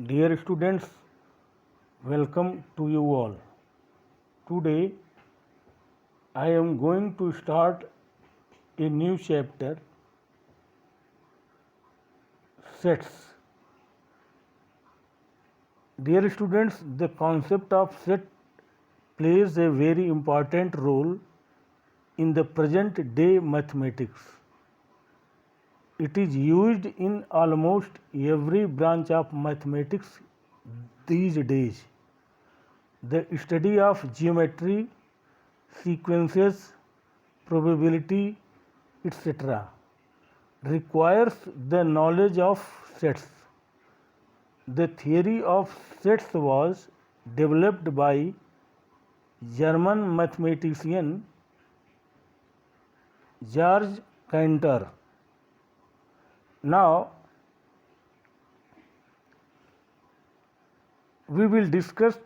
Dear students, welcome to you all. Today I am going to start a new chapter, sets. Dear students, the concept of set plays a very important role in the present day mathematics. It is used in almost every branch of mathematics these days. The study of geometry, sequences, probability, etc. requires the knowledge of sets. The theory of sets was developed by German mathematician George Cantor. Now we will discuss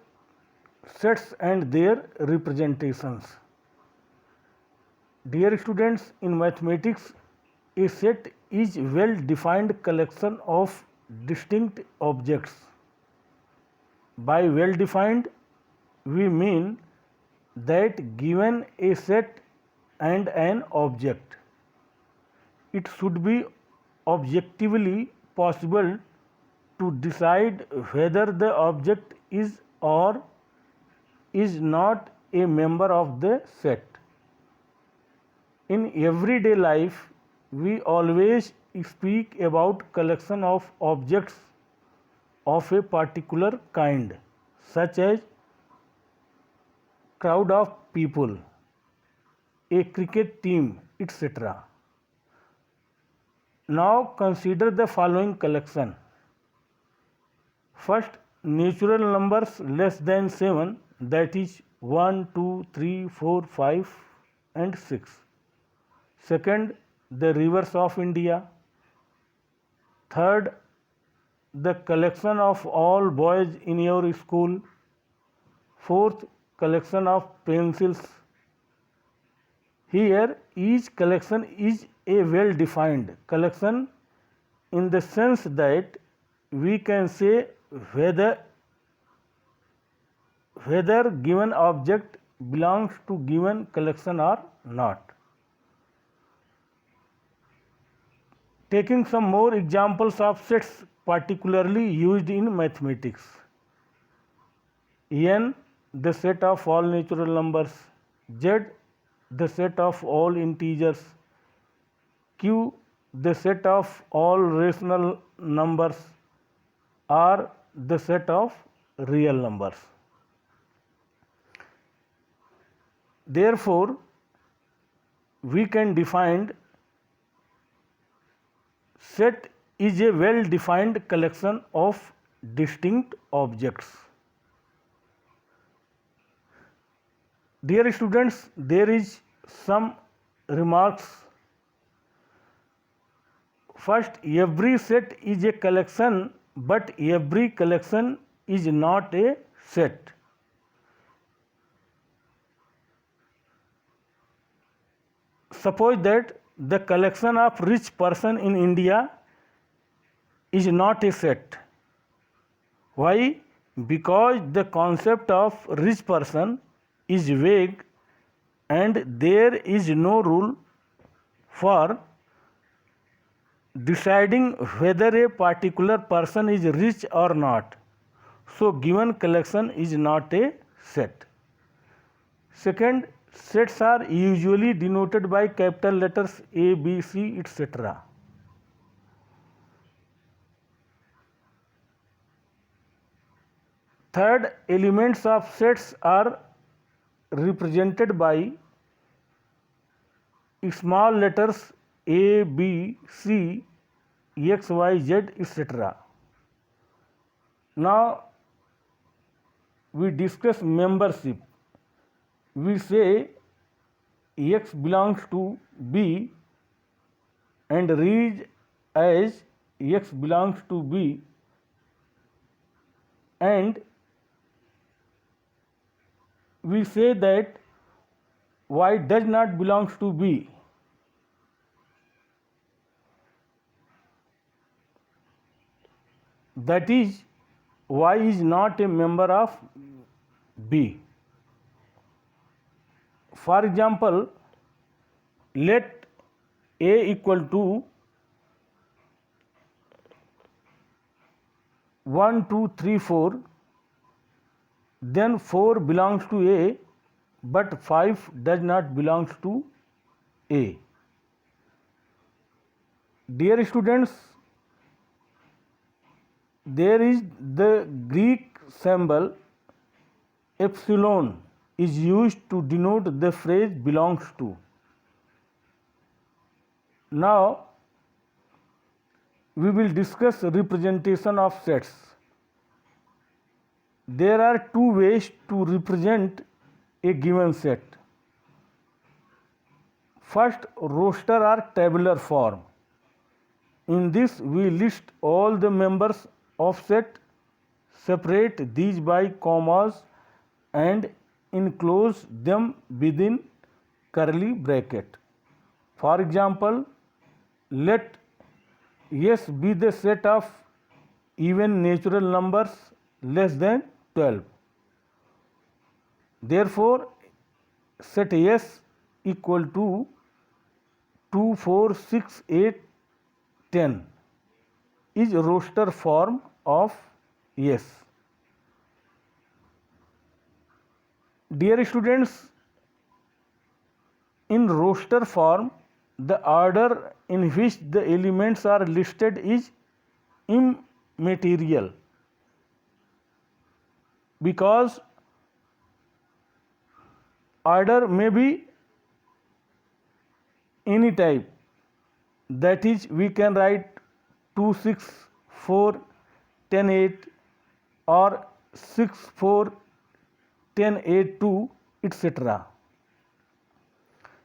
sets and their representations. Dear students, in mathematics, a set is well-defined collection of distinct objects. By well-defined, we mean that given a set and an object, it should be objectively possible to decide whether the object is or is not a member of the set. In everyday life, we always speak about collection of objects of a particular kind, such as crowd of people, a cricket team, etc. Now consider the following collection. First, natural numbers less than 7, that is 1, 2, 3, 4, 5 and 6. Second, the rivers of India. Third, the collection of all boys in your school. Fourth, collection of pencils. Here, each collection is a well-defined collection in the sense that we can say whether given object belongs to given collection or not. Taking some more examples of sets particularly used in mathematics. N, the set of all natural numbers. Z, the set of all integers. Q, the set of all rational numbers. R, the set of real numbers. Therefore, we can define set is a well-defined collection of distinct objects. Dear students, there is some remarks. First, every set is a collection, but every collection is not a set. Suppose that the collection of rich person in India is not a set. Why? Because the concept of rich person is vague and there is no rule for deciding whether a particular person is rich or not. So, given collection is not a set. Second, sets are usually denoted by capital letters A, B, C, etc. Third, elements of sets are represented by small letters A, B, C, X, Y, Z, etc. Now, we discuss membership. We say X belongs to B and read as X belongs to B, and we say that Y does not belong to B. That is, Y is not a member of B. For example, let A equal to 1, 2, 3, 4, then 4 belongs to A, but 5 does not belongs to A. Dear students, there is the Greek symbol epsilon is used to denote the phrase belongs to. Now, we will discuss representation of sets. There are two ways to represent a given set. First, roster or tabular form. In this, we list all the members of set, separate these by commas and enclose them within curly bracket. For example, let S be the set of even natural numbers less than 12. Therefore, set S equal to 2, 4, 6, 8, 10 is roster form of S. Dear students, in roster form, the order in which the elements are listed is immaterial, because order may be any type. That is, we can write 2, 6, 4, 10, 8 or 6, 4, 10, 8, 2, etc.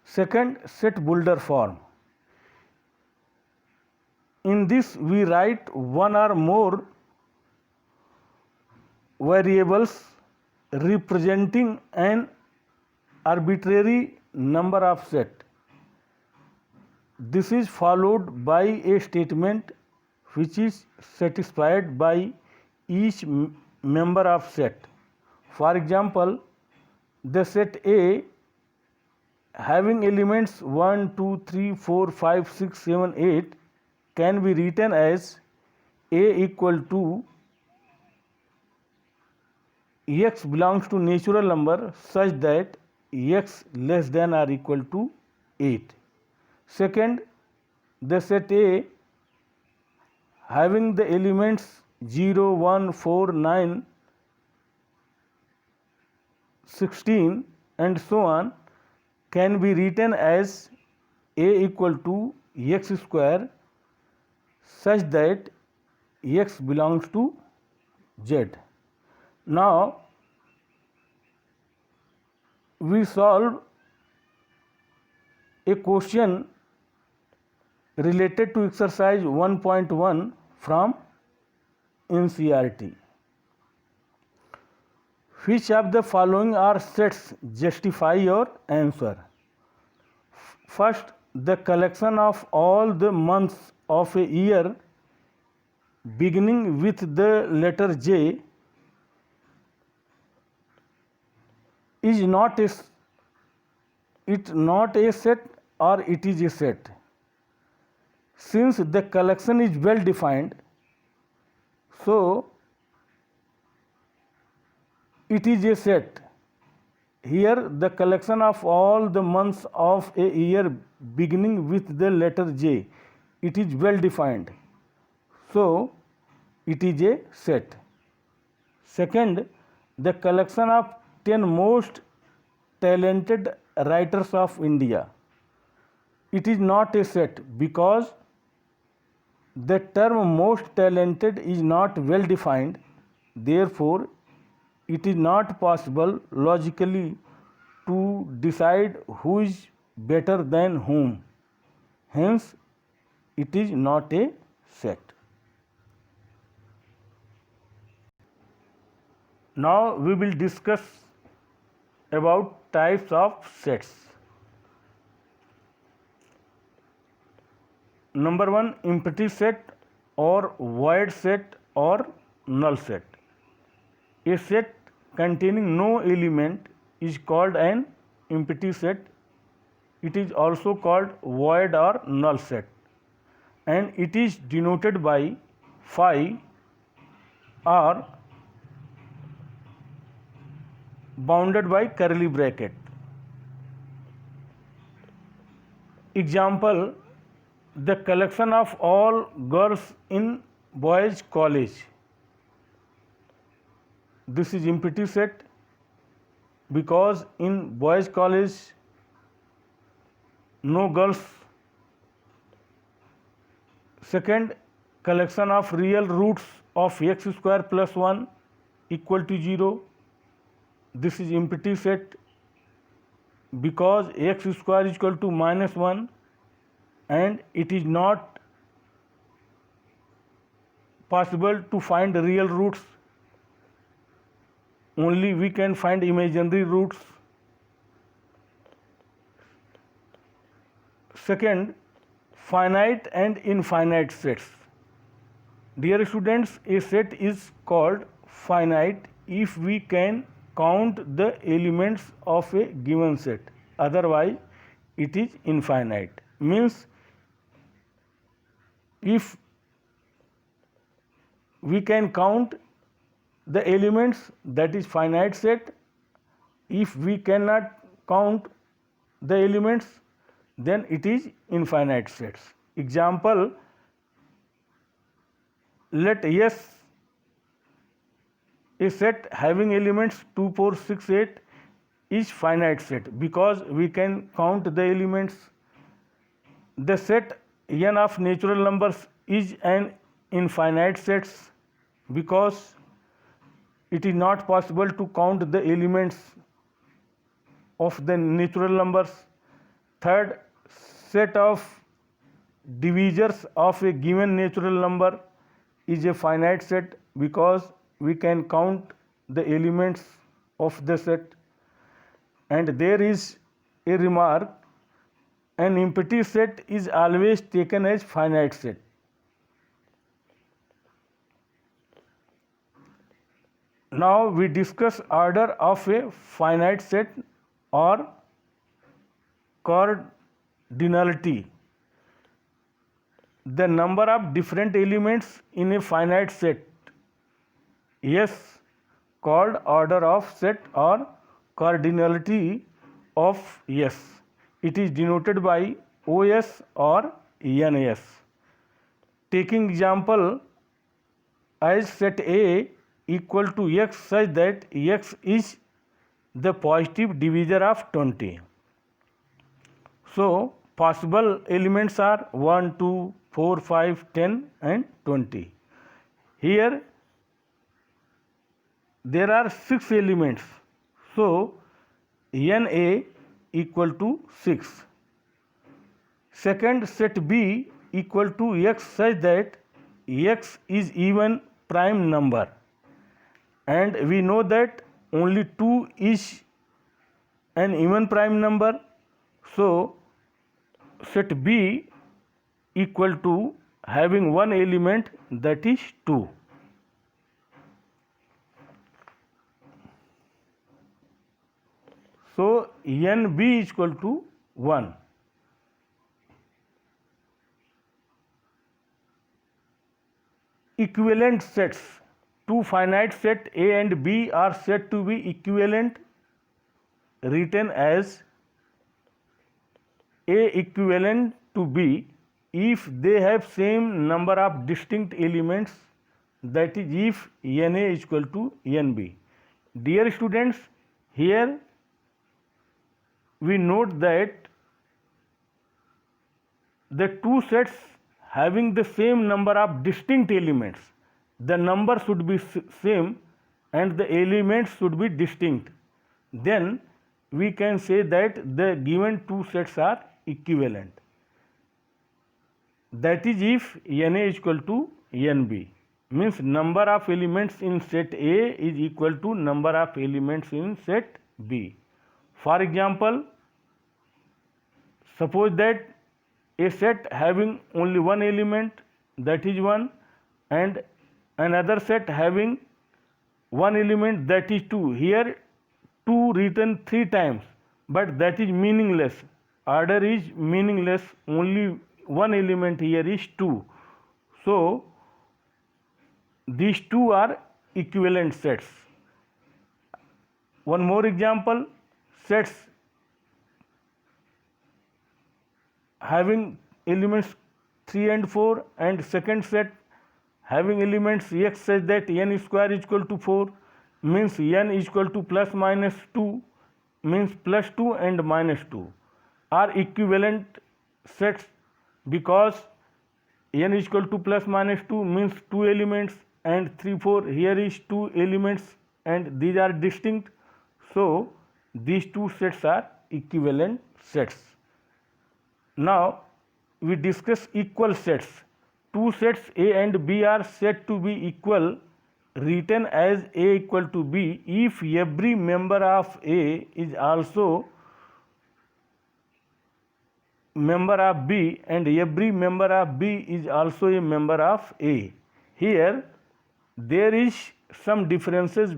Second, set builder form. In this, we write one or more variables representing an arbitrary number of set. This is followed by a statement which is satisfied by each member of set. For example, the set A having elements 1, 2, 3, 4, 5, 6, 7, 8 can be written as A equal to x belongs to natural number such that x less than or equal to 8. Second, the set A having the elements 0, 1, 4, 9, 16 and so on can be written as A equal to x square such that x belongs to z. Now, we solve a question related to exercise 1.1 from NCERT. Which of the following are sets? Justify your answer. First, the collection of all the months of a year beginning with the letter J is not a set or it is a set. Since the collection is well defined, so it is a set. Here the collection of all the months of a year beginning with the letter J, it is well defined, so it is a set. Second, the collection of 10 most talented writers of India, it is not a set because the term most talented is not well defined. Therefore, it is not possible logically to decide who is better than whom. Hence, it is not a set. Now, we will discuss about types of sets. Number 1, empty set or void set or null set. A set containing no element is called an empty set. It is also called void or null set, and it is denoted by phi or bounded by curly bracket. Example: the collection of all girls in boys college. This is empty set because in boys college no girls. Second, collection of real roots of x square plus 1 equal to 0. This is empty set because x square is equal to minus 1 and it is not possible to find real roots. Only we can find imaginary roots. Second, finite and infinite sets. Dear students, a set is called finite if we can count the elements of a given set. Otherwise, it is infinite. Means if we can count the elements, that is finite set. If we cannot count the elements, then it is infinite sets. Example: let S, a set having elements 2, 4, 6, 8 is finite set because we can count the elements. The set n of natural numbers is an infinite set because it is not possible to count the elements of the natural numbers. Third, set of divisors of a given natural number is a finite set because we can count the elements of the set. And there is a remark: an empty set is always taken as finite set. Now we discuss order of a finite set or cardinality. The number of different elements in a finite set, S, called order of set or cardinality of S. It is denoted by OS or NS. Taking example as set A equal to x such that x is the positive divisor of 20. So possible elements are 1, 2, 4, 5, 10 and 20. Here there are 6 elements. So NA equal to 6. Second, set B equal to x such that x is even prime number, and we know that only 2 is an even prime number. So set B equal to having one element, that is 2. So NB is equal to 1. Equivalent sets. Two finite set A and B are said to be equivalent, written as A equivalent to B if they have same number of distinct elements, that is if NA is equal to NB. Dear students, here we note that the two sets having the same number of distinct elements, the number should be same and the elements should be distinct. Then we can say that the given two sets are equivalent. That is if NA is equal to NB. Means number of elements in set A is equal to number of elements in set B. For example, suppose that a set having only one element, that is 1, and another set having one element, that is 2. Here 2 written 3 times, but that is meaningless. Order is meaningless, only one element here is 2. So these two are equivalent sets. One more example, sets having elements 3 and 4, and second set having elements x such that n square is equal to 4, means n is equal to plus minus 2, means plus 2 and minus 2 are equivalent sets, because n is equal to plus minus 2 means 2 elements, and 3 4 here is 2 elements, and these are distinct. So these two sets are equivalent sets. Now we discuss equal sets. Two sets A and B are said to be equal, written as A equal to B, if every member of A is also member of B and every member of B is also a member of A. Here there is some differences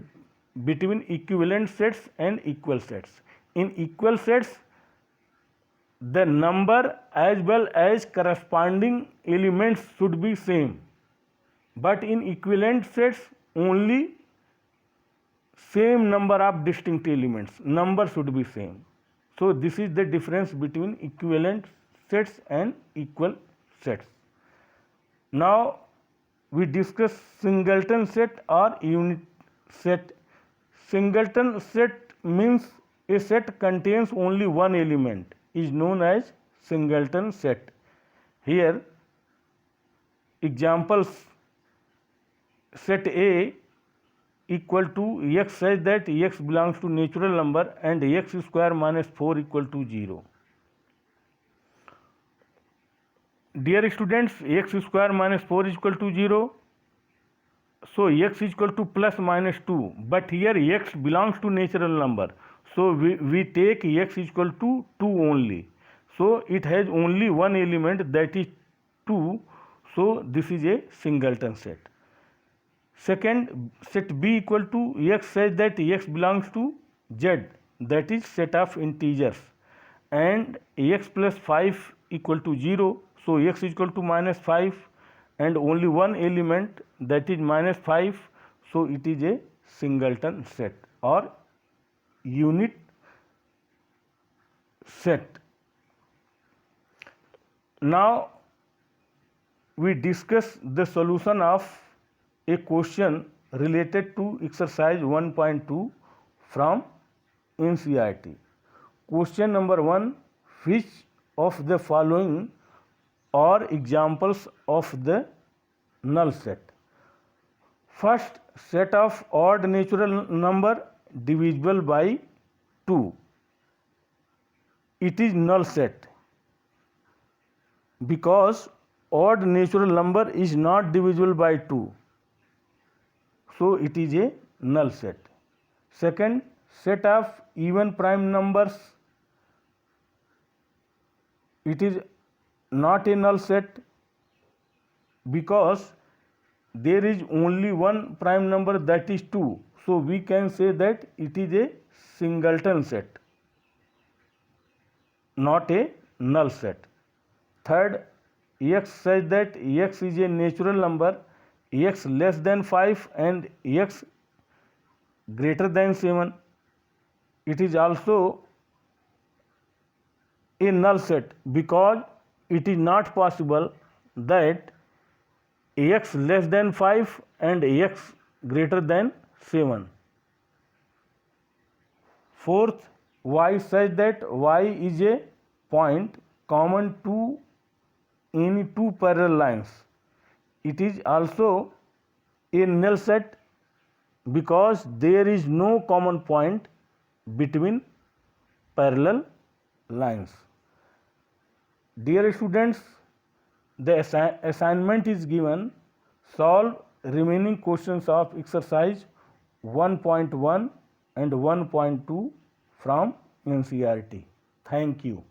between equivalent sets and equal sets. In equal sets, the number as well as corresponding elements should be same, but in equivalent sets only same number of distinct elements, number should be same. So this is the difference between equivalent sets and equal sets. Now we discuss singleton set or unit set. Singleton set means a set contains only one element, is known as singleton set. Here examples, set A equal to x such that x belongs to natural number and x square minus 4 equal to 0. Dear students, x square minus 4 is equal to 0. So x is equal to plus minus 2, but here x belongs to natural number. So we take x is equal to 2 only. So it has only one element, that is 2. So this is a singleton set. Second, set B equal to x such that x belongs to z, that is set of integers, and x plus 5 equal to 0. So x is equal to minus 5 and only one element, that is minus 5. So it is a singleton set or unit set. Now we discuss the solution of a question related to exercise 1.2 from NCERT. Question number 1, which of the following are examples of the null set? First, set of odd natural number divisible by 2. It is null set because odd natural number is not divisible by 2. So it is a null set. Second, set of even prime numbers. It is not a null set because there is only one prime number, that is 2. So we can say that it is a singleton set, not a null set. Third, x such that x is a natural number, x less than 5 and x greater than 7. It is also a null set because it is not possible that x less than 5 and x greater than 7. Fourth, y such that y is a point common to any two parallel lines. It is also a null set because there is no common point between parallel lines. Dear students, the assignment is given. Solve remaining questions of exercise 1.1 and 1.2 from NCERT. Thank you.